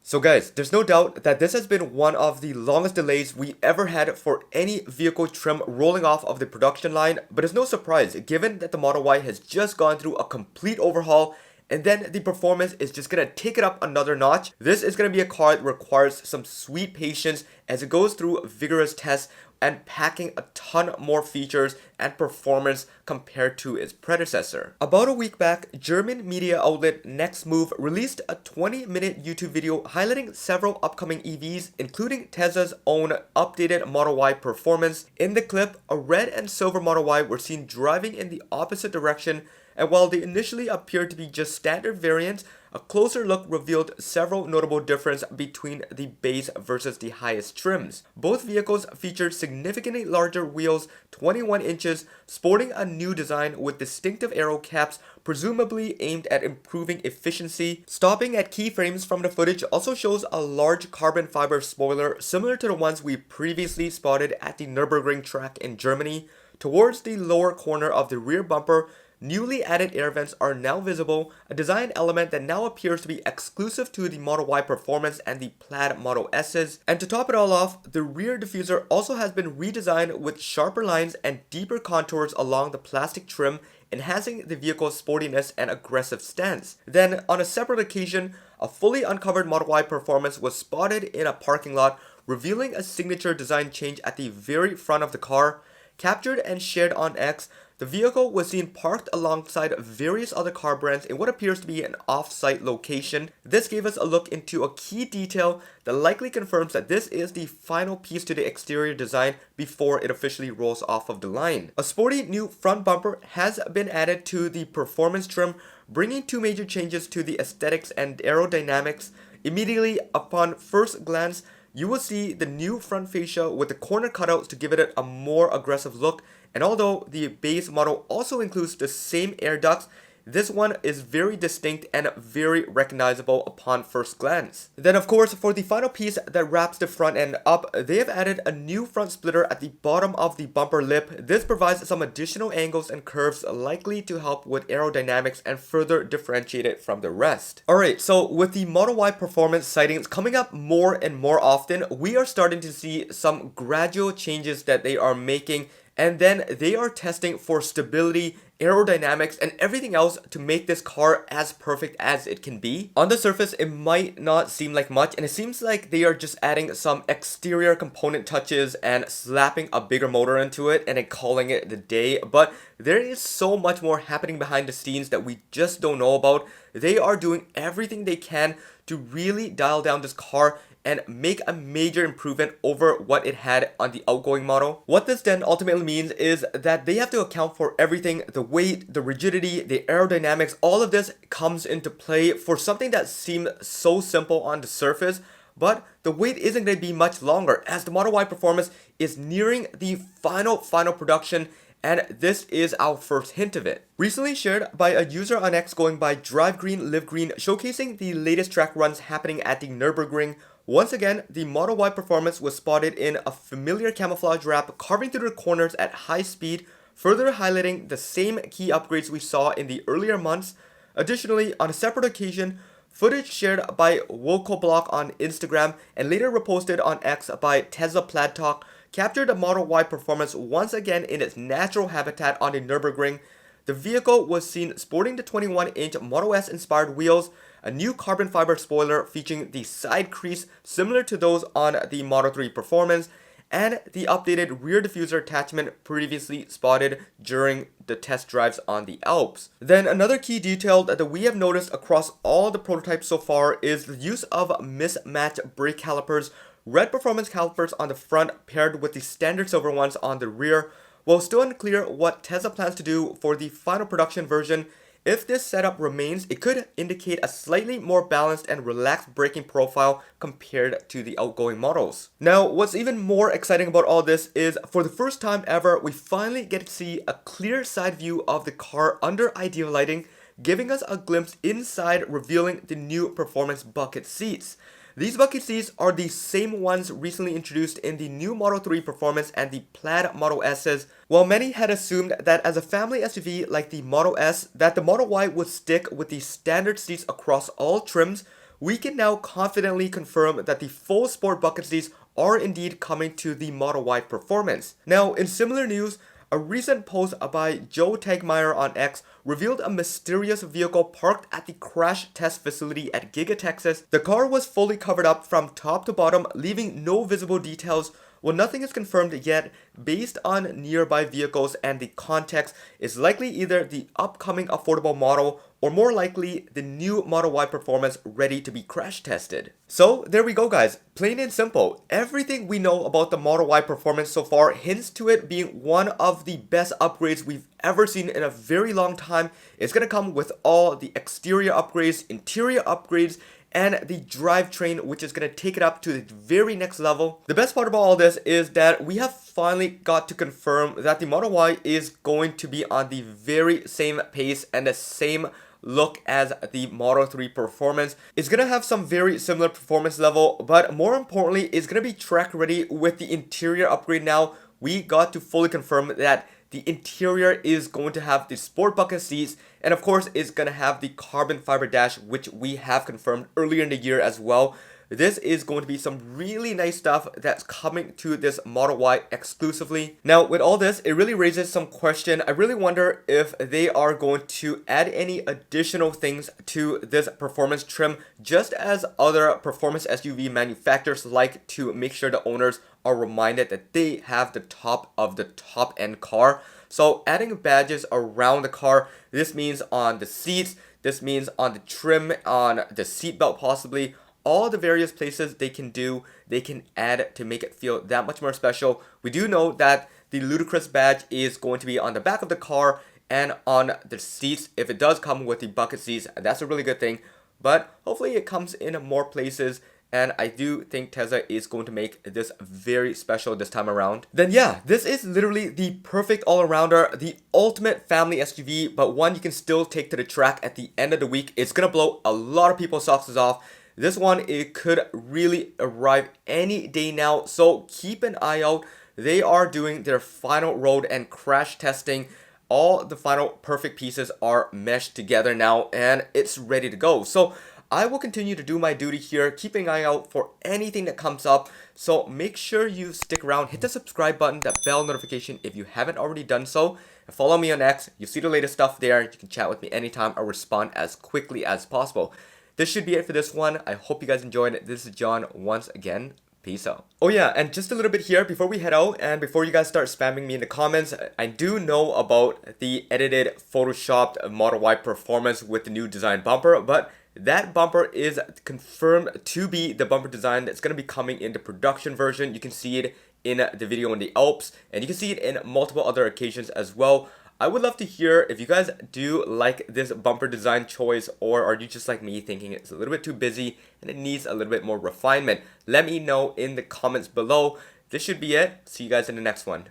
So guys, there's no doubt that this has been one of the longest delays we ever had for any vehicle trim rolling off of the production line, but it's no surprise given that the Model Y has just gone through a complete overhaul and then the performance is just gonna take it up another notch. This is gonna be a car that requires some sweet patience as it goes through vigorous tests and packing a ton more features and performance compared to its predecessor. About a week back, German media outlet Next Move released a 20-minute YouTube video highlighting several upcoming EVs, including Tesla's own updated Model Y performance. In the clip, a red and silver Model Y were seen driving in the opposite direction, and while they initially appeared to be just standard variants, a closer look revealed several notable differences between the base versus the highest trims. Both vehicles featured significantly larger wheels, 21 inches, sporting a new design with distinctive aero caps, presumably aimed at improving efficiency. Stopping at key frames from the footage also shows a large carbon fiber spoiler similar to the ones we previously spotted at the Nürburgring track in Germany. Towards the lower corner of the rear bumper, newly added air vents are now visible, a design element that now appears to be exclusive to the Model Y Performance and the Plaid Model S's. And to top it all off, the rear diffuser also has been redesigned with sharper lines and deeper contours along the plastic trim, enhancing the vehicle's sportiness and aggressive stance. Then, on a separate occasion, a fully uncovered Model Y Performance was spotted in a parking lot, revealing a signature design change at the very front of the car. Captured and shared on X, the vehicle was seen parked alongside various other car brands in what appears to be an off-site location. This gave us a look into a key detail that likely confirms that this is the final piece to the exterior design before it officially rolls off of the line. A sporty new front bumper has been added to the performance trim, bringing two major changes to the aesthetics and aerodynamics. Immediately upon first glance, you will see the new front fascia with the corner cutouts to give it a more aggressive look, and although the base model also includes the same air ducts, this one is very distinct and very recognizable upon first glance. Then of course, for the final piece that wraps the front end up, they have added a new front splitter at the bottom of the bumper lip. This provides some additional angles and curves likely to help with aerodynamics and further differentiate it from the rest. Alright, so with the Model Y performance sightings coming up more and more often, we are starting to see some gradual changes that they are making, and then they are testing for stability, aerodynamics, and everything else to make this car as perfect as it can be. On the surface, it might not seem like much, and it seems like they are just adding some exterior component touches and slapping a bigger motor into it and then calling it the day, but there is so much more happening behind the scenes that we just don't know about. They are doing everything they can to really dial down this car and make a major improvement over what it had on the outgoing model. What this then ultimately means is that they have to account for everything, the weight, the rigidity, the aerodynamics, all of this comes into play for something that seemed so simple on the surface, but the wait isn't going to be much longer as the Model Y Performance is nearing the final production, and this is our first hint of it. Recently shared by a user on X going by Drive Green Live Green, showcasing the latest track runs happening at the Nürburgring. Once again, the Model Y Performance was spotted in a familiar camouflage wrap, carving through the corners at high speed, further highlighting the same key upgrades we saw in the earlier months. Additionally, on a separate occasion, footage shared by Wokoblock on Instagram and later reposted on X by Tesla Plaid Talk captured the Model Y Performance once again in its natural habitat on the Nürburgring. The vehicle was seen sporting the 21-inch Model S inspired wheels, a new carbon fiber spoiler featuring the side crease similar to those on the Model 3 Performance, and the updated rear diffuser attachment previously spotted during the test drives on the Alps. Then another key detail that we have noticed across all the prototypes so far is the use of mismatched brake calipers, red performance calipers on the front paired with the standard silver ones on the rear. While still unclear what Tesla plans to do for the final production version, if this setup remains, it could indicate a slightly more balanced and relaxed braking profile compared to the outgoing models. Now, what's even more exciting about all this is, for the first time ever, we finally get to see a clear side view of the car under ideal lighting, giving us a glimpse inside, revealing the new performance bucket seats. These bucket seats are the same ones recently introduced in the new Model 3 Performance and the Plaid Model S's. While many had assumed that as a family SUV like the Model S, that the Model Y would stick with the standard seats across all trims, we can now confidently confirm that the full sport bucket seats are indeed coming to the Model Y Performance. Now, in similar news, a recent post by Joe Tegmeyer on X revealed a mysterious vehicle parked at the crash test facility at Giga, Texas. The car was fully covered up from top to bottom, leaving no visible details. Well, nothing is confirmed yet. Based on nearby vehicles and the context, is likely either the upcoming affordable model or more likely the new Model Y Performance ready to be crash tested. So there we go, guys. Plain and simple. Everything we know about the Model Y Performance so far hints to it being one of the best upgrades we've ever seen in a very long time. It's gonna come with all the exterior upgrades, interior upgrades, and the drivetrain, which is going to take it up to the very next level. The best part about all this is that we have finally got to confirm that the Model Y is going to be on the very same pace and the same look as the Model 3 Performance. It's going to have some very similar performance level, but more importantly, it's going to be track ready with the interior upgrade now. We got to fully confirm that the interior is going to have the sport bucket seats, and of course it's going to have the carbon fiber dash, which we have confirmed earlier in the year as well. This is going to be some really nice stuff that's coming to this Model Y exclusively. Now, with all this, it really raises some question. I really wonder if they are going to add any additional things to this performance trim, just as other performance SUV manufacturers like to make sure the owners are reminded that they have the top of the top end car. So adding badges around the car, this means on the seats, this means on the trim, on the seatbelt possibly, all the various places they can add to make it feel that much more special. We do know that the Ludicrous badge is going to be on the back of the car and on the seats. If it does come with the bucket seats, that's a really good thing. But hopefully it comes in more places, and I do think Tesla is going to make this very special this time around. Then yeah, this is literally the perfect all-arounder, the ultimate family SUV, but one you can still take to the track at the end of the week. It's gonna blow a lot of people's socks off. This one, it could really arrive any day now, so keep an eye out. They are doing their final road and crash testing. All the final perfect pieces are meshed together now, and it's ready to go. So I will continue to do my duty here, keeping an eye out for anything that comes up. So make sure you stick around, hit the subscribe button, that bell notification if you haven't already done so. And follow me on X, you'll see the latest stuff there. You can chat with me anytime or respond as quickly as possible. This should be it for this one. I hope you guys enjoyed it. This is John once again. Peace out. Oh yeah, and just a little bit here before we head out and before you guys start spamming me in the comments, I do know about the edited photoshopped Model Y Performance with the new design bumper, but that bumper is confirmed to be the bumper design that's going to be coming in the production version. You can see it in the video in the Alps, and you can see it in multiple other occasions as well. I would love to hear if you guys do like this bumper design choice, or are you just like me thinking it's a little bit too busy and it needs a little bit more refinement. Let me know in the comments below. This should be it. See you guys in the next one.